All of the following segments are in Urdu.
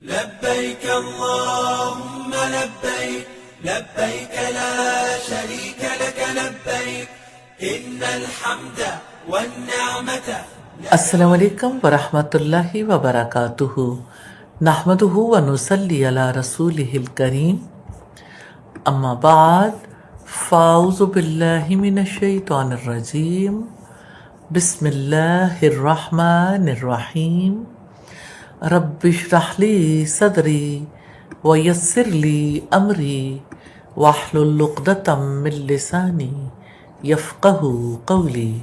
لبيك اللهم لبيك لبيك لا شريك لك لبيك إن الحمد والنعمة. السلام علیکم ورحمۃ اللہ وبرکاتہ. نحمدہ ونصلی علی رسولہ الکریم. اما بعد فاعوذ باللہ من الشیطان الرجیم. بسم اللہ الرحمن الرحیم. رب اشرح لی صدری ویسر لی امری واحلل عقدۃ من لسانی یفقہوا قولی.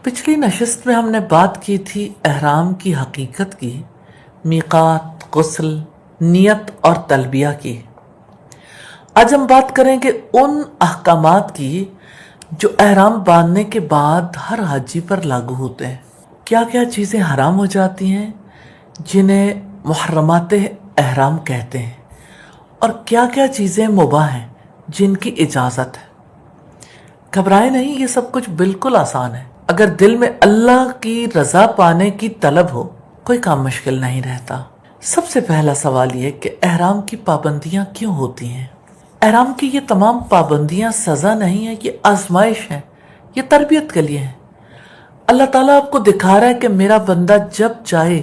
پچھلی نشست میں ہم نے بات کی تھی احرام کی حقیقت کی، میقات، غسل، نیت اور تلبیہ کی. آج ہم بات کریں گے ان احکامات کی جو احرام باندھنے کے بعد ہر حاجی پر لاگو ہوتے ہیں. کیا کیا چیزیں حرام ہو جاتی ہیں جنہیں محرمات احرام کہتے ہیں، اور کیا کیا چیزیں مباح ہیں جن کی اجازت ہے. گھبرائے نہیں، یہ سب کچھ بالکل آسان ہے. اگر دل میں اللہ کی رضا پانے کی طلب ہو، کوئی کام مشکل نہیں رہتا. سب سے پہلا سوال یہ کہ احرام کی پابندیاں کیوں ہوتی ہیں؟ احرام کی یہ تمام پابندیاں سزا نہیں ہے، یہ آزمائش ہے، یہ تربیت کے لیے ہے. اللہ تعالیٰ آپ کو دکھا رہا ہے کہ میرا بندہ جب چاہے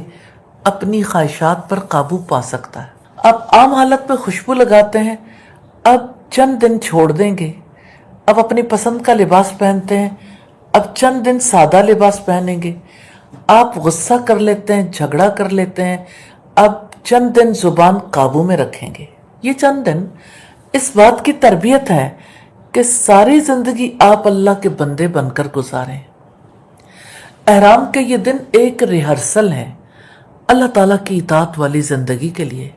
اپنی خواہشات پر قابو پا سکتا ہے. آپ عام حالت میں خوشبو لگاتے ہیں، اب چند دن چھوڑ دیں گے، اب اپنی پسند کا لباس پہنتے ہیں، اب چند دن سادہ لباس پہنیں گے. آپ غصہ کر لیتے ہیں، جھگڑا کر لیتے ہیں، اب چند دن زبان قابو میں رکھیں گے. یہ چند دن اس بات کی تربیت ہے کہ ساری زندگی آپ اللہ کے بندے بن کر گزاریں. احرام کے یہ دن ایک ریہرسل ہے اللہ تعالیٰ کی اطاعت والی زندگی کے لیے.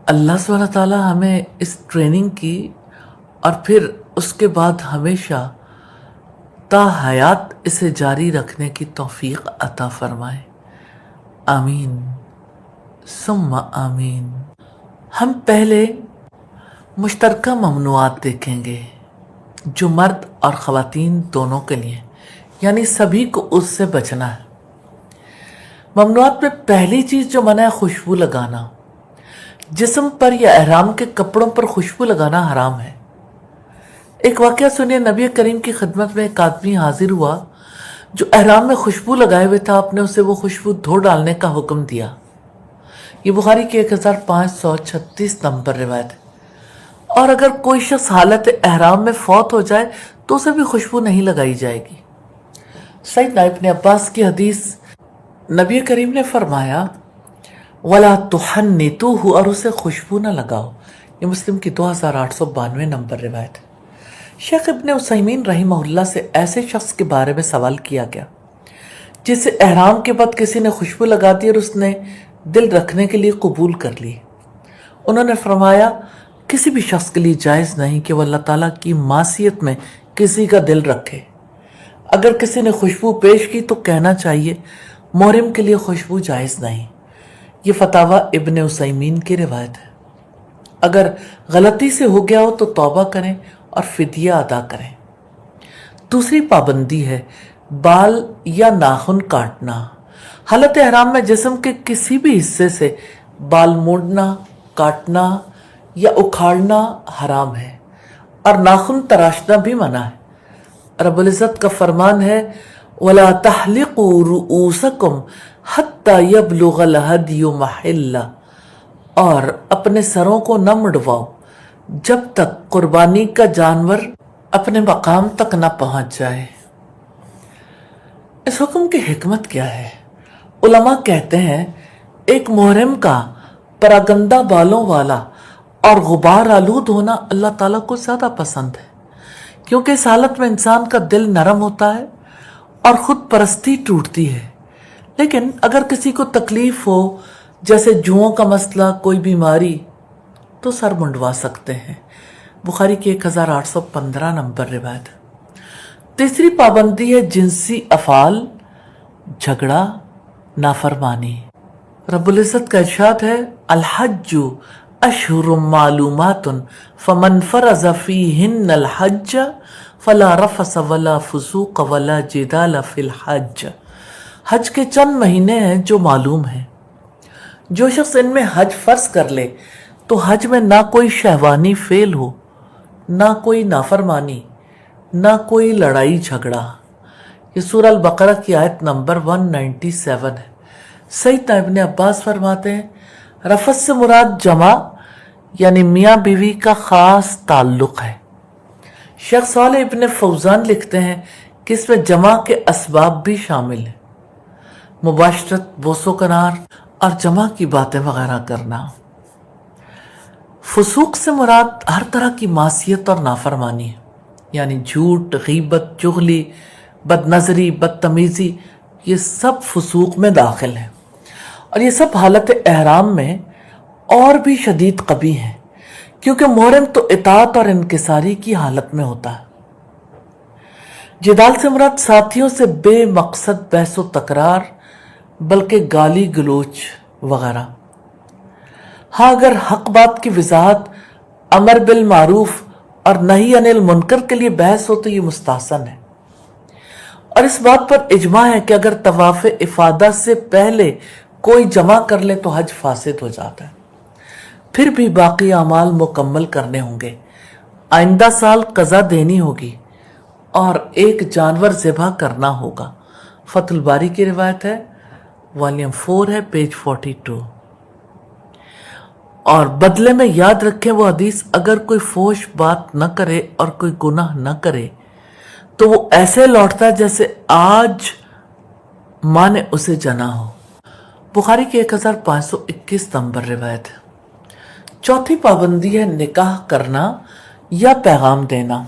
اللہ سبحانہ تعالیٰ ہمیں اس ٹریننگ کی اور پھر اس کے بعد ہمیشہ تا حیات اسے جاری رکھنے کی توفیق عطا فرمائے. آمین ثم آمین. ہم پہلے مشترکہ ممنوعات دیکھیں گے جو مرد اور خواتین دونوں کے لیے، یعنی سبھی کو اس سے بچنا ہے. ممنوعات میں پہلی چیز جو منع ہے خوشبو لگانا. جسم پر یا احرام کے کپڑوں پر خوشبو لگانا حرام ہے. ایک واقعہ سنیے. نبی کریم کی خدمت میں ایک آدمی حاضر ہوا جو احرام میں خوشبو لگائے ہوئے تھا. آپ نے اسے وہ خوشبو دھو ڈالنے کا حکم دیا. یہ بخاری کی 1536 نمبر روایت ہے. اور اگر کوئی شخص حالت احرام میں فوت ہو جائے تو اسے بھی خوشبو نہیں لگائی جائے گی. سیدنا ابن عباس کی حدیث، نبی کریم نے فرمایا وَلَا تُحَنِّتُوهُ، اور اسے خوشبو نہ لگاؤ. یہ مسلم کی 2892 نمبر روایت ہے. شیخ ابن عثیمین رحمہ اللہ سے ایسے شخص کے بارے میں سوال کیا گیا جسے احرام کے بعد کسی نے خوشبو لگا دی اور اس نے دل رکھنے کے لیے قبول کر لی. انہوں نے فرمایا کسی بھی شخص کے لیے جائز نہیں کہ وہ اللہ تعالیٰ کی معصیت میں کسی کا دل رکھے. اگر کسی نے خوشبو پیش کی تو کہنا چاہیے محرم کے لیے خوشبو جائز نہیں. یہ فتاوی ابن عثیمین کی روایت ہے. اگر غلطی سے ہو گیا ہو تو توبہ کریں اور فدیہ ادا کریں. دوسری پابندی ہے بال یا ناخن کاٹنا. حالت احرام میں جسم کے کسی بھی حصے سے بال موڑنا، کاٹنا یا اکھاڑنا حرام ہے، اور ناخن تراشنا بھی منع ہے. رب العزت کا فرمان ہے وَلَا تَحْلِقُوا رُؤُوسَكُمْ حَتَّى يَبْلُغَ الْهَدْيُ مَحِلَّهُ، اور اپنے سروں کو نہ مڑواؤ جب تک قربانی کا جانور اپنے مقام تک نہ پہنچ جائے. اس حکم کی حکمت کیا ہے؟ علماء کہتے ہیں ایک محرم کا پراگندہ بالوں والا اور غبار آلود ہونا اللہ تعالیٰ کو زیادہ پسند ہے، کیونکہ اس حالت میں انسان کا دل نرم ہوتا ہے اور خود پرستی ٹوٹتی ہے. لیکن اگر کسی کو تکلیف ہو، جیسے جوؤں کا مسئلہ، کوئی بیماری، تو سر منڈوا سکتے ہیں. بخاری کی 1815 نمبر روایت. تیسری پابندی ہے جنسی افعال، جھگڑا، نافرمانی. رب العزت کا ارشاد ہے الحج اشہر معلومات فمن فرض فیہن الحج فلا رفث ولا فسوق ولا جدال فی الحج. حج کے چند مہینے ہیں جو معلوم ہیں. جو شخص ان میں حج فرض کر لے تو حج میں نہ کوئی شہوانی فعل ہو، نہ کوئی نافرمانی، نہ کوئی لڑائی جھگڑا۔ یہ سورہ البقرہ کی آیت نمبر 197 ہے۔ سیدنا ابن عباس فرماتے ہیں رفث سے مراد جمع یعنی میاں بیوی کا خاص تعلق ہے۔ شیخ صالح ابن فوزان لکھتے ہیں کہ اس میں جمع کے اسباب بھی شامل ہیں، مباشرت، بوس و کنار اور جمع کی باتیں وغیرہ کرنا۔ فسوق سے مراد ہر طرح کی معصیت اور نافرمانی ہے، یعنی جھوٹ، غیبت، چغلی، بد نظری، بدتمیزی، یہ سب فسوق میں داخل ہے، اور یہ سب حالت احرام میں اور بھی شدید قبیح ہے، کیونکہ محرم تو اطاعت اور انکساری کی حالت میں ہوتا ہے۔ جدال سے مراد ساتھیوں سے بے مقصد بحث و تکرار، بلکہ گالی گلوچ وغیرہ۔ ہاں اگر حق بات کی وضاحت، امر بالمعروف اور نہی عن المنکر کے لیے بحث ہو تو یہ مستحسن ہے، اور اس بات پر اجماع ہے کہ اگر طواف افادہ سے پہلے کوئی جمع کر لے تو حج فاسد ہو جاتا ہے۔ پھر بھی باقی اعمال مکمل کرنے ہوں گے، آئندہ سال قضا دینی ہوگی اور ایک جانور ذبح کرنا ہوگا۔ فتح الباری کی روایت ہے، والیوم 4 ہے، پیج 42۔ اور بدلے میں یاد رکھیں وہ حدیث، اگر کوئی فحش بات نہ کرے اور کوئی گناہ نہ کرے تو وہ ایسے لوٹتا ہے جیسے آج ماں نے اسے جنا ہو۔ بخاری کی 1521 نمبر روایت ہے۔ چوتھی پابندی ہے نکاح کرنا یا پیغام دینا۔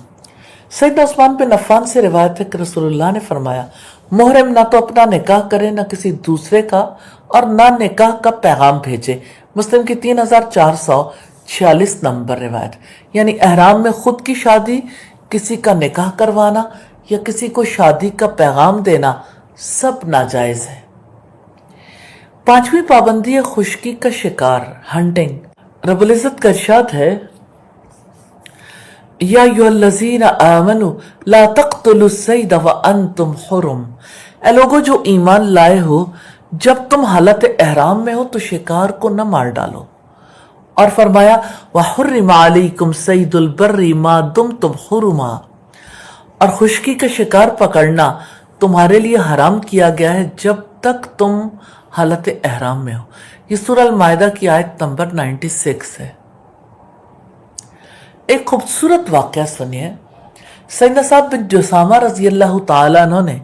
سیدنا عثمان بن عفان سے روایت ہے کہ رسول اللہ نے فرمایا محرم نہ تو اپنا نکاح کرے نہ کسی دوسرے کا، اور نہ نکاح کا پیغام بھیجے۔ مسلم کی 3446 نمبر روایت، یعنی احرام میں خود کی شادی، کسی کا نکاح کروانا یا کسی کو شادی کا پیغام دینا سب ناجائز ہے۔ پانچویں پابندی ہے خشکی کا شکار، ہنٹنگ۔ رب العزت کا ارشاد ہے یا ایھا الذین آمنوا لا تقتلوا الصید وانتم حرم، اے لوگو جو ایمان لائے ہو جب تم حالت احرام میں ہو تو شکار کو نہ مار ڈالو، اور فرمایا وحرم علیکم صید البر ما دمتم حرما، اور خشکی کا شکار پکڑنا تمہارے لیے حرام کیا گیا ہے جب تک تم حالت احرام میں ہو۔ یہ سورہ المائدہ کی آیت نمبر 96 ہے۔ ایک خوبصورت واقعہ سنیے۔ سیدنا سعد بن جسامہ رضی اللہ تعالیٰ عنہ نے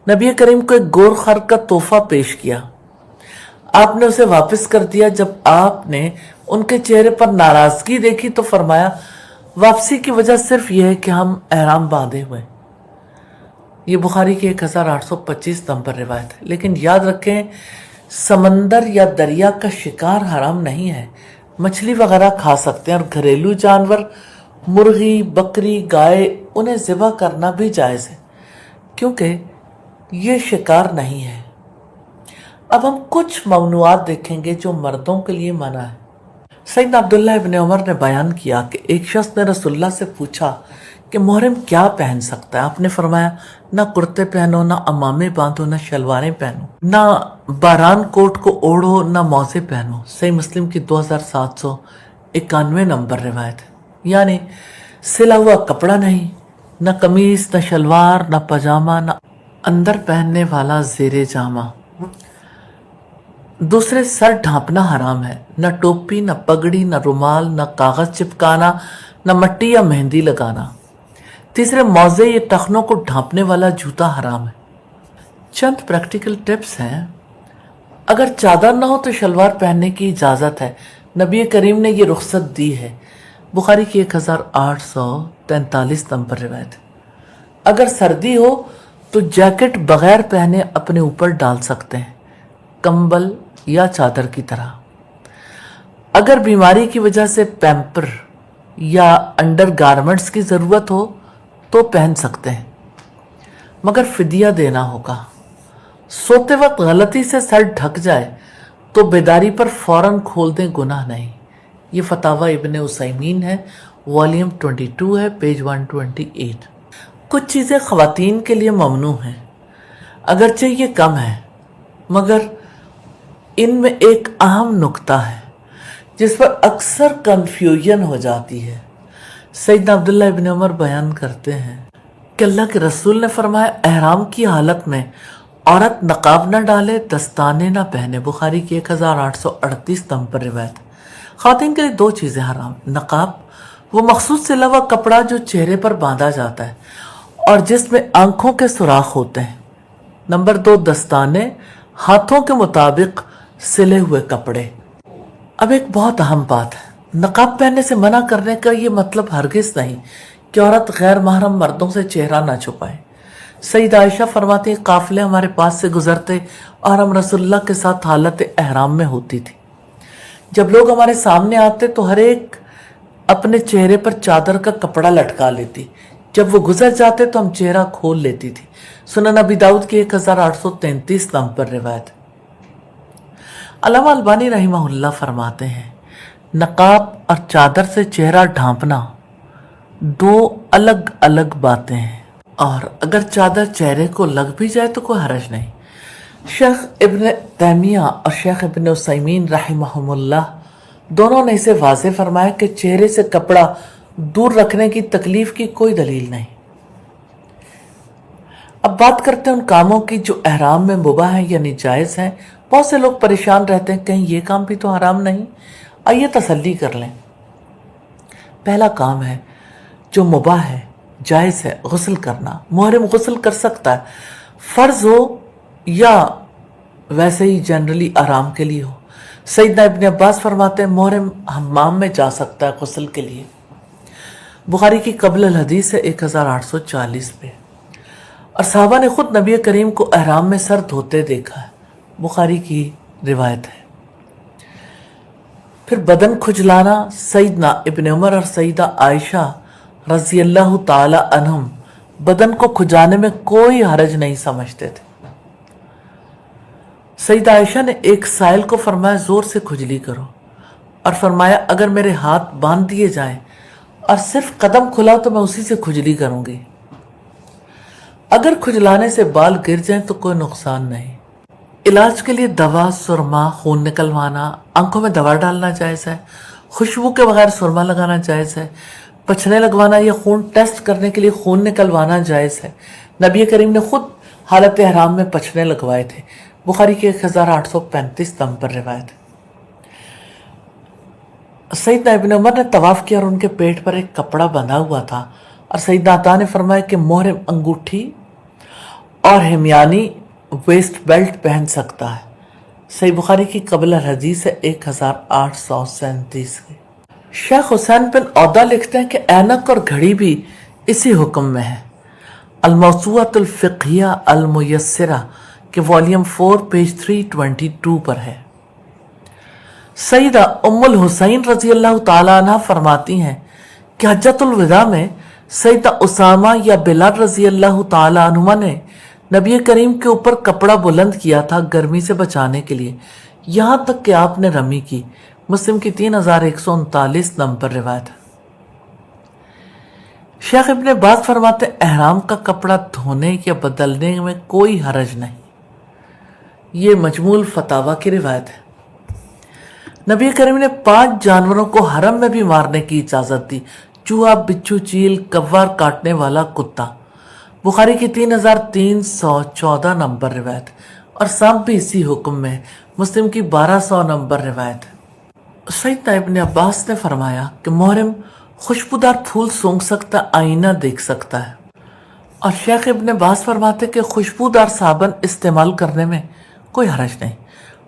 نبی کریم کو ایک گور خر کا تحفہ پیش کیا۔ آپ نے اسے واپس کر دیا۔ جب آپ نے ان کے چہرے پر ناراضگی دیکھی تو فرمایا واپسی کی وجہ صرف یہ ہے کہ ہم احرام باندھے ہوئے۔ یہ بخاری کی 1825 نمبر روایت ہے۔ لیکن یاد رکھیں سمندر یا دریا کا شکار حرام نہیں ہے، مچھلی وغیرہ کھا سکتے ہیں، اور گھریلو جانور مرغی، بکری، گائے انہیں ذبح کرنا بھی جائز ہے کیونکہ یہ شکار نہیں ہے۔ اب ہم کچھ ممنوعات دیکھیں گے جو مردوں کے لیے منع ہے۔ سیدنا عبداللہ ابن عمر نے بیان کیا کہ ایک شخص نے رسول اللہ سے پوچھا کہ محرم کیا پہن سکتا ہے؟ آپ نے فرمایا نہ کرتے پہنو، نہ امامے باندھو، نہ شلواریں پہنو، نہ باران کوٹ کو اوڑھو، نہ موزے پہنو۔ صحیح مسلم کی 2791 نمبر روایت ہے۔ یعنی سلا ہوا کپڑا نہیں، نہ قمیص، نہ شلوار، نہ پاجامہ، نہ اندر پہننے والا زیر جامہ۔ دوسرے سر ڈھانپنا حرام ہے، نہ ٹوپی، نہ پگڑی، نہ رومال، نہ کاغذ چپکانا، نہ مٹی یا مہندی لگانا۔ تیسرے موزے یا ٹخنوں کو ڈھانپنے والا جوتا حرام ہے۔ چند پریکٹیکل ٹپس ہیں۔ اگر چادر نہ ہو تو شلوار پہننے کی اجازت ہے، نبی کریم نے یہ رخصت دی ہے۔ بخاری کی 1843 نمبر روایت۔ اگر سردی ہو تو جیکٹ بغیر پہنے اپنے اوپر ڈال سکتے ہیں، کمبل یا چادر کی طرح۔ اگر بیماری کی وجہ سے پیمپر یا انڈر گارمنٹس کی ضرورت ہو تو پہن سکتے ہیں، مگر فدیہ دینا ہوگا۔ سوتے وقت غلطی سے سر ڈھک جائے تو بیداری پر فوراً کھول دیں، گناہ نہیں۔ یہ فتاوی ابن عثیمین ہے، والیوم 22 ہے، پیج 128۔ کچھ چیزیں خواتین کے لیے ممنوع ہیں، اگرچہ یہ کم ہے، مگر ان میں ایک اہم نقطہ ہے جس پر اکثر کنفیوژن ہو جاتی ہے۔ سیدنا عبداللہ ابن عمر بیان کرتے ہیں کہ اللہ کے رسول نے فرمایا احرام کی حالت میں عورت نقاب نہ ڈالے، دستانے نہ پہنے۔ بخاری کی 1838 نمبر روایت۔ خواتین کے لیے دو چیزیں حرام: نقاب، وہ مخصوص سلا ہوا کپڑا جو چہرے پر باندھا جاتا ہے اور جس میں آنکھوں کے سوراخ ہوتے ہیں۔ نمبر 2، دستانے، ہاتھوں کے مطابق سلے ہوئے کپڑے۔ اب ایک بہت اہم بات ہے، نقاب پہننے سے منع کرنے کا یہ مطلب ہرگز نہیں کہ عورت غیر محرم مردوں سے چہرہ نہ چھپائے۔ سیدہ عائشہ فرماتی ہیں قافلے ہمارے پاس سے گزرتے اور ہم رسول اللہ کے ساتھ حالت احرام میں ہوتی تھی۔ جب لوگ ہمارے سامنے آتے تو ہر ایک اپنے چہرے پر چادر کا کپڑا لٹکا لیتی، جب وہ گزر جاتے تو ہم چہرہ کھول لیتی تھی۔ سنن ابی داؤد کی 1833 نمبر روایت۔ علامہ البانی رحمہ اللہ فرماتے ہیں نقاب اور چادر سے چہرہ ڈھانپنا دو الگ الگ باتیں ہیں، اور اگر چادر چہرے کو لگ بھی جائے تو کوئی حرج نہیں۔ شیخ ابن تیمیہ اور شیخ ابن عثیمین رحمہم اللہ دونوں نے اسے واضح فرمایا کہ چہرے سے کپڑا دور رکھنے کی تکلیف کی کوئی دلیل نہیں۔ اب بات کرتے ہیں ان کاموں کی جو احرام میں مباح ہیں یعنی جائز ہیں۔ بہت سے لوگ پریشان رہتے ہیں کہیں یہ کام بھی تو حرام نہیں؟ آئیے تسلی کر لیں۔ پہلا کام ہے جو مباح ہے، جائز ہے، غسل کرنا۔ محرم غسل کر سکتا ہے، فرض ہو یا ویسے ہی جنرلی آرام کے لیے ہو۔ سیدنا ابن عباس فرماتے ہیں محرم حمام میں جا سکتا ہے غسل کے لیے۔ بخاری کی قبل الحدیث ہے 1840 پہ، اور صحابہ نے خود نبی کریم کو احرام میں سر دھوتے دیکھا ہے، بخاری کی روایت ہے۔ پھر بدن کھجلانا، سیدنا ابن عمر اور سیدہ عائشہ رضی اللہ تعالی عنہم بدن کو کھجانے میں کوئی حرج نہیں سمجھتے تھے۔ سیدہ عائشہ نے ایک سائل کو فرمایا زور سے کھجلی کرو، اور فرمایا اگر میرے ہاتھ باندھ دیے جائیں اور صرف قدم کھلا تو میں اسی سے کھجلی کروں گی۔ اگر کھجلانے سے بال گر جائیں تو کوئی نقصان نہیں۔ علاج کے لیے دوا، سرما، خون نکلوانا، آنکھوں میں دوا ڈالنا جائز ہے، خوشبو کے بغیر سرما لگانا جائز ہے، پچھنے لگوانا یا خون ٹیسٹ کرنے کے لیے خون نکلوانا جائز ہے۔ نبی کریم نے خود حالت احرام میں پچھنے لگوائے تھے، بخاری کی 1835 نمبر روایت۔ سیدنا ابن عمر نے طواف کیا اور ان کے پیٹ پر ایک کپڑا بندھا ہوا تھا، اور سیدنا عطا نے فرمایا کہ محرم انگوٹھی اور ہمیانی ویسٹ بیلٹ پہن سکتا ہے۔ صحیح بخاری کی قبل الحدیث ہے 1837 کی۔ شیخ حسین بن عودہ لکھتے ہیں کہ اینک اور گھڑی بھی اسی حکم میں ہے۔ الموسوعۃ الفقہیہ المیسرہ کے والیوم 4 پیج 322 پر ہے۔ سیدہ ام الحسین رضی اللہ تعالی عنہ فرماتی ہیں کہ حجۃ الوداع میں سیدہ اسامہ یا بلال رضی اللہ تعالی عنہما نے نبی کریم کے اوپر کپڑا بلند کیا تھا گرمی سے بچانے کے لیے، یہاں تک کہ آپ نے رمی کی۔ مسلم کی 3139 نمبر روایت۔ شیخ ابن باز فرماتے احرام کا کپڑا دھونے یا بدلنے میں کوئی حرج نہیں۔ یہ مجموع الفتاوی کی روایت ہے۔ نبی کریم نے 5 جانوروں کو حرم میں بھی مارنے کی اجازت دی: چوہا، بچھو، چیل، کوار کاٹنے والا کتا۔ بخاری کی 3314 نمبر روایت، اور سانپ بھی اسی حکم میں۔ مسلم کی 1200 نمبر روایت۔ سیدنا ابن عباس نے فرمایا کہ محرم خوشبودار پھول سونگھ سکتا، آئینہ دیکھ سکتا ہے، اور شیخ ابن باز فرماتے کہ خوشبودار صابن استعمال کرنے میں کوئی حرج نہیں،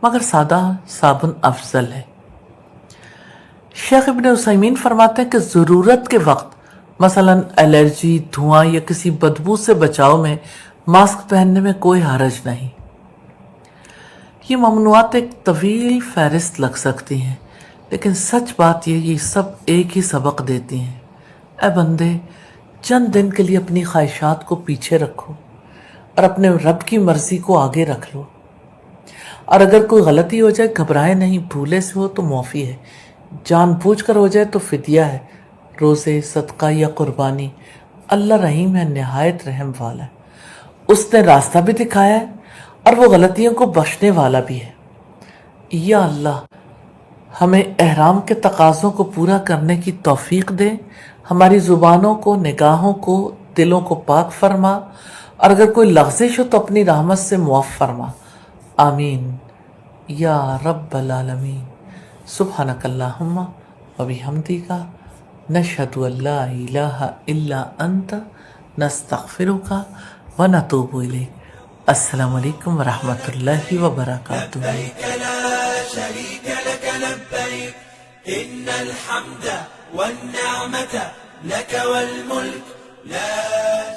مگر سادہ صابن افضل ہے۔ شیخ ابن عثیمین فرماتے ہیں کہ ضرورت کے وقت مثلا الرجی، دھواں یا کسی بدبو سے بچاؤ میں ماسک پہننے میں کوئی حرج نہیں۔ یہ ممنوعات ایک طویل فہرست لگ سکتی ہیں، لیکن سچ بات یہ سب ایک ہی سبق دیتی ہیں: اے بندے، چند دن کے لیے اپنی خواہشات کو پیچھے رکھو اور اپنے رب کی مرضی کو آگے رکھ لو، اور اگر کوئی غلطی ہو جائے گھبرائے نہیں، بھولے سے ہو تو معافی ہے، جان بوجھ کر ہو جائے تو فدیہ ہے، روزے، صدقہ یا قربانی۔ اللہ رحیم ہے، نہایت رحم والا ہے، اس نے راستہ بھی دکھایا ہے اور وہ غلطیوں کو بخشنے والا بھی ہے۔ یا اللہ ہمیں احرام کے تقاضوں کو پورا کرنے کی توفیق دے، ہماری زبانوں کو، نگاہوں کو، دلوں کو پاک فرما، اور اگر کوئی لغزش ہو تو اپنی رحمت سے معاف فرما، آمین یا رب العالمین۔ سبحانک اللہم و بحمدک نشہد ان لا الہ الا انت نستغفرک و نتوب الیک۔ السلام علیکم ورحمۃ اللہ وبرکاتہ۔ لبيك لا شريك لك لبيك إن الحمد والنعمة لك والملك لا